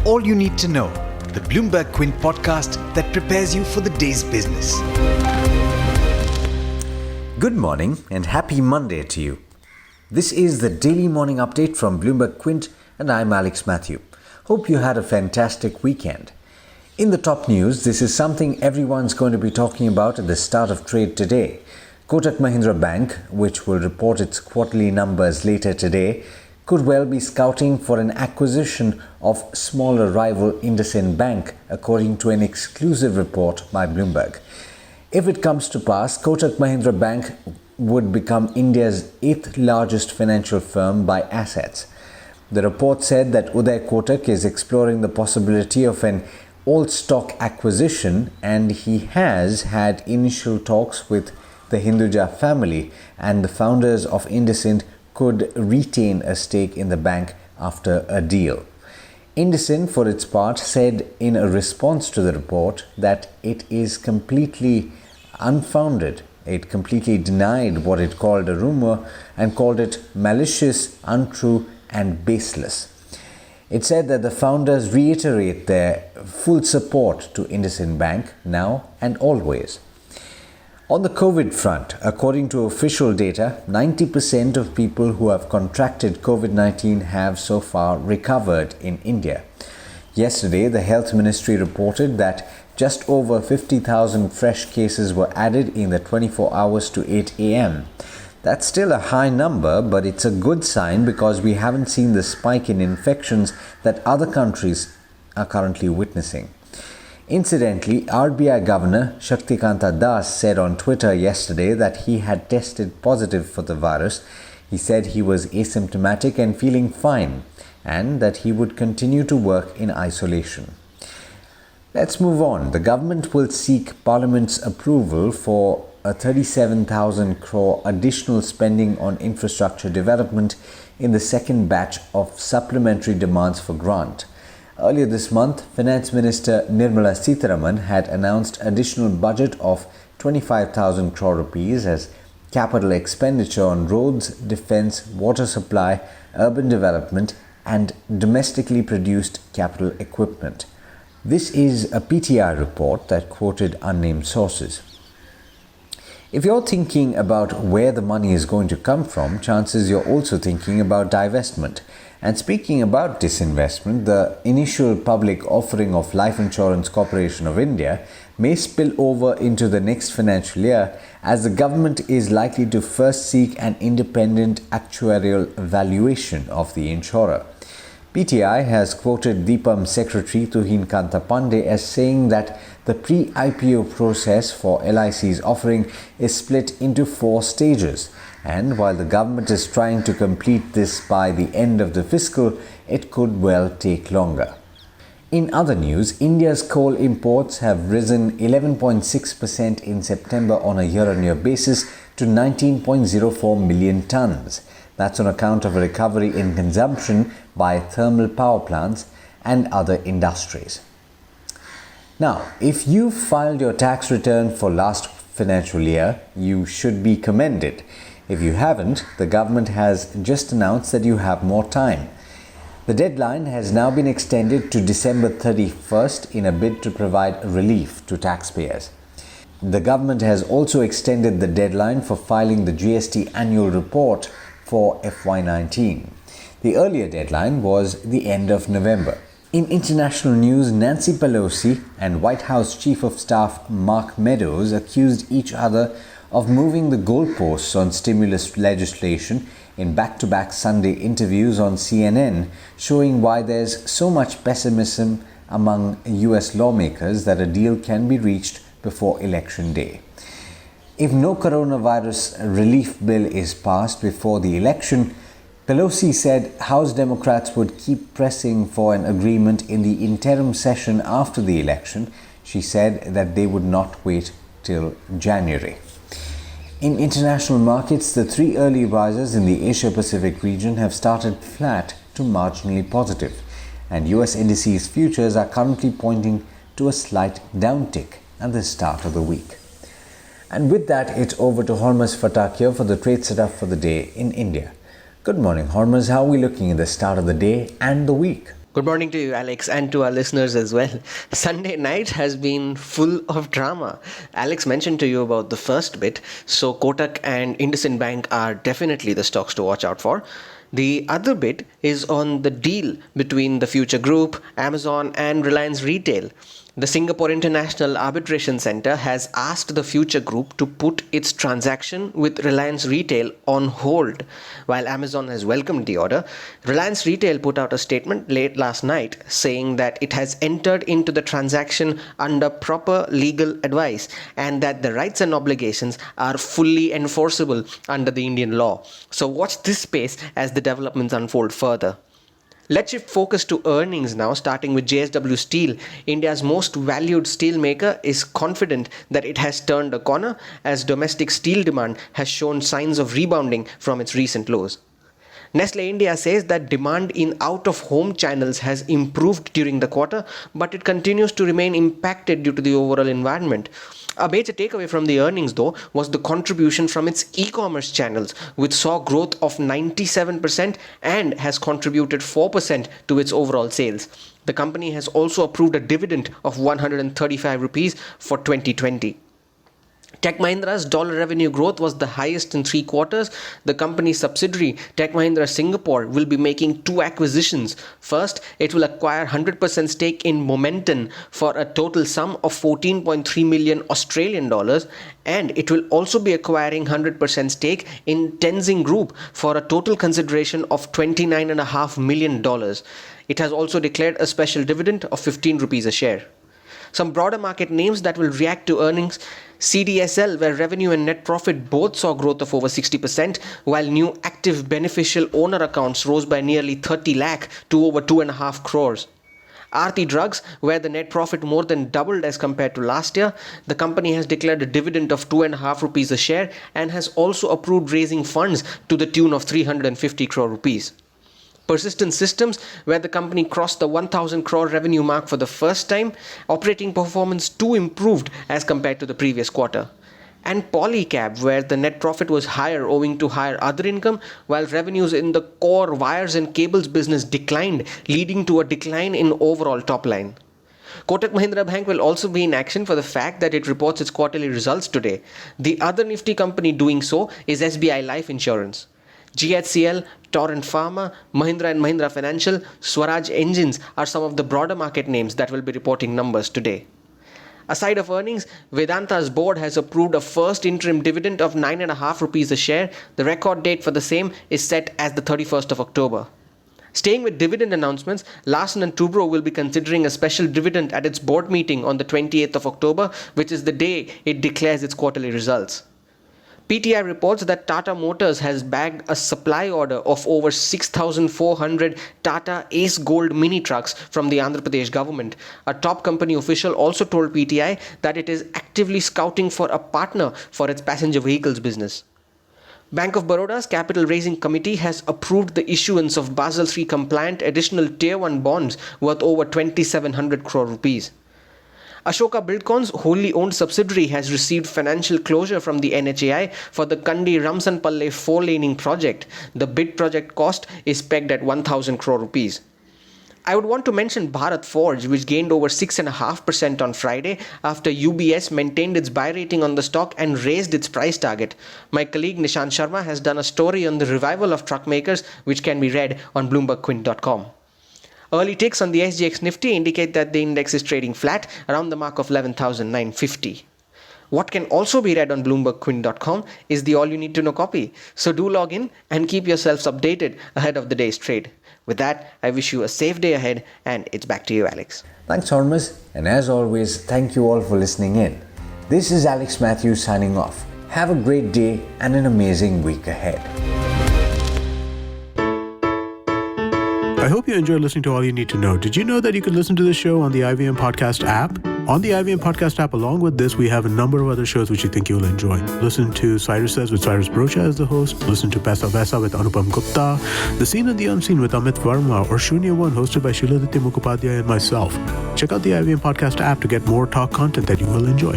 all you need to know, the Bloomberg Quint podcast that prepares you for the day's business. Good morning and happy Monday to you. This is the daily morning update from Bloomberg Quint and I'm Alex Matthew. Hope you had a fantastic weekend. In the top news, this is something everyone's going to be talking about at the start of trade today. Kotak Mahindra Bank, which will report its quarterly numbers later today, could well be scouting for an acquisition of smaller rival IndusInd Bank, according to an exclusive report by Bloomberg. If it comes to pass, Kotak Mahindra Bank would become India's 8th largest financial firm by assets. The report said that Uday Kotak is exploring the possibility of an all-stock acquisition, and he has had initial talks with the Hinduja family, and the founders of IndusInd could retain a stake in the bank after a deal. IndusInd, for its part, said in a response to the report that it is completely unfounded. It completely denied what it called a rumor and called it malicious, untrue, and baseless. It said that the founders reiterate their full support to IndusInd Bank now and always. On the COVID front, according to official data, 90% of people who have contracted COVID-19 have so far recovered in India. Yesterday, the Health Ministry reported that just over 50,000 fresh cases were added in the 24 hours to 8 a.m. That's still a high number, but it's a good sign because we haven't seen the spike in infections that other countries are currently witnessing. Incidentally, RBI Governor Shaktikanta Das said on Twitter yesterday that he had tested positive for the virus. He said he was asymptomatic and feeling fine, and that he would continue to work in isolation. Let's move on. The government will seek Parliament's approval for a 37,000 crore additional spending on infrastructure development in the second batch of supplementary demands for grant. Earlier this month, Finance Minister Nirmala Sitharaman had announced additional budget of 25,000 crore rupees as capital expenditure on roads, defence, water supply, urban development and domestically produced capital equipment. This is a PTI report that quoted unnamed sources. If you're thinking about where the money is going to come from, chances you're also thinking about divestment. And speaking about disinvestment, the initial public offering of Life Insurance Corporation of India may spill over into the next financial year, as the government is likely to first seek an independent actuarial valuation of the insurer. PTI has quoted DIPAM Secretary Tuhin Kanta Pandey as saying that the pre-IPO process for LIC's offering is split into 4 stages, and while the government is trying to complete this by the end of the fiscal, it could well take longer. In other news, India's coal imports have risen 11.6% in September on a year-on-year basis to 19.04 million tonnes. That's on account of a recovery in consumption by thermal power plants and other industries. Now, if you filed your tax return for last financial year, you should be commended. If you haven't, the government has just announced that you have more time. The deadline has now been extended to December 31st in a bid to provide relief to taxpayers. The government has also extended the deadline for filing the GST annual report for FY19. The earlier deadline was the end of November. In international news, Nancy Pelosi and White House Chief of Staff Mark Meadows accused each other of moving the goalposts on stimulus legislation in back-to-back Sunday interviews on CNN, showing why there's so much pessimism among US lawmakers that a deal can be reached before Election Day. If no coronavirus relief bill is passed before the election, Pelosi said House Democrats would keep pressing for an agreement in the interim session after the election. She said that they would not wait till January. In international markets, the 3 early risers in the Asia-Pacific region have started flat to marginally positive, and US indices futures are currently pointing to a slight downtick at the start of the week. And with that, it's over to Hormuz Fatakir for the trade setup for the day in India. Good morning, Hormuz. How are we looking at the start of the day and the week? Good morning to you, Alex, and to our listeners as well. Sunday night has been full of drama. Alex mentioned to you about the first bit, so Kotak and IndusInd Bank are definitely the stocks to watch out for. The other bit is on the deal between the Future Group, Amazon, and Reliance Retail. The Singapore International Arbitration Centre has asked the Future Group to put its transaction with Reliance Retail on hold. While Amazon has welcomed the order, Reliance Retail put out a statement late last night saying that it has entered into the transaction under proper legal advice and that the rights and obligations are fully enforceable under the Indian law. So watch this space as the developments unfold further. Let's shift focus to earnings now, starting with JSW Steel. India's most valued steel maker is confident that it has turned a corner as domestic steel demand has shown signs of rebounding from its recent lows. Nestle India says that demand in out-of-home channels has improved during the quarter, but it continues to remain impacted due to the overall environment. A major takeaway from the earnings, though, was the contribution from its e-commerce channels, which saw growth of 97% and has contributed 4% to its overall sales. The company has also approved a dividend of 135 rupees for 2020. Tech Mahindra's dollar revenue growth was the highest in 3 quarters. The company's subsidiary, Tech Mahindra Singapore, will be making 2 acquisitions. First, it will acquire 100% stake in Momentum for a total sum of 14.3 million Australian dollars, and it will also be acquiring 100% stake in Tenzing Group for a total consideration of $29.5 million. It has also declared a special dividend of 15 rupees a share. Some broader market names that will react to earnings: CDSL, where revenue and net profit both saw growth of over 60%, while new active beneficial owner accounts rose by nearly 30 lakh to over 2.5 crores. Aarti Drugs, where the net profit more than doubled as compared to last year. The company has declared a dividend of 2.5 rupees a share and has also approved raising funds to the tune of 350 crore rupees. Persistent Systems, where the company crossed the 1,000 crore revenue mark for the first time. Operating performance too improved as compared to the previous quarter. And Polycab, where the net profit was higher owing to higher other income, while revenues in the core wires and cables business declined, leading to a decline in overall top line. Kotak Mahindra Bank will also be in action for the fact that it reports its quarterly results today. The other nifty company doing so is SBI Life Insurance. GHCL, Torrent Pharma, Mahindra & Mahindra Financial, Swaraj Engines are some of the broader market names that will be reporting numbers today. Aside of earnings, Vedanta's board has approved a first interim dividend of 9.5 rupees a share. The record date for the same is set as the 31st of October. Staying with dividend announcements, Larsen & Toubro will be considering a special dividend at its board meeting on the 28th of October, which is the day it declares its quarterly results. PTI reports that Tata Motors has bagged a supply order of over 6,400 Tata Ace Gold mini trucks from the Andhra Pradesh government. A top company official also told PTI that it is actively scouting for a partner for its passenger vehicles business. Bank of Baroda's capital raising committee has approved the issuance of Basel III compliant additional Tier 1 bonds worth over 2,700 crore rupees. Ashoka Buildcon's wholly owned subsidiary has received financial closure from the NHAI for the Kandi Ramsanpalle 4-laning project. The bid project cost is pegged at 1,000 crore rupees. I would want to mention Bharat Forge, which gained over 6.5% on Friday after UBS maintained its buy rating on the stock and raised its price target. My colleague Nishant Sharma has done a story on the revival of truck makers, which can be read on BloombergQuint.com. Early ticks on the SGX Nifty indicate that the index is trading flat around the mark of 11,950. What can also be read on BloombergQuint.com is the all you need to know copy. So do log in and keep yourselves updated ahead of the day's trade. With that, I wish you a safe day ahead, and it's back to you, Alex. Thanks, Hormus, and as always, thank you all for listening in. This is Alex Matthews signing off. Have a great day and an amazing week ahead. I hope you enjoyed listening to All You Need to Know. Did you know that you can listen to the show on the IVM Podcast app? On the IVM Podcast app, along with this, we have a number of other shows which you think you'll enjoy. Listen to Cyrus Says with Cyrus Brocha as the host. Listen to Paisa Vaisa with Anupam Gupta. The Scene and the Unseen with Amit Verma, or Shunya One hosted by Shiladitya Mukhopadhyay and myself. Check out the IVM Podcast app to get more talk content that you will enjoy.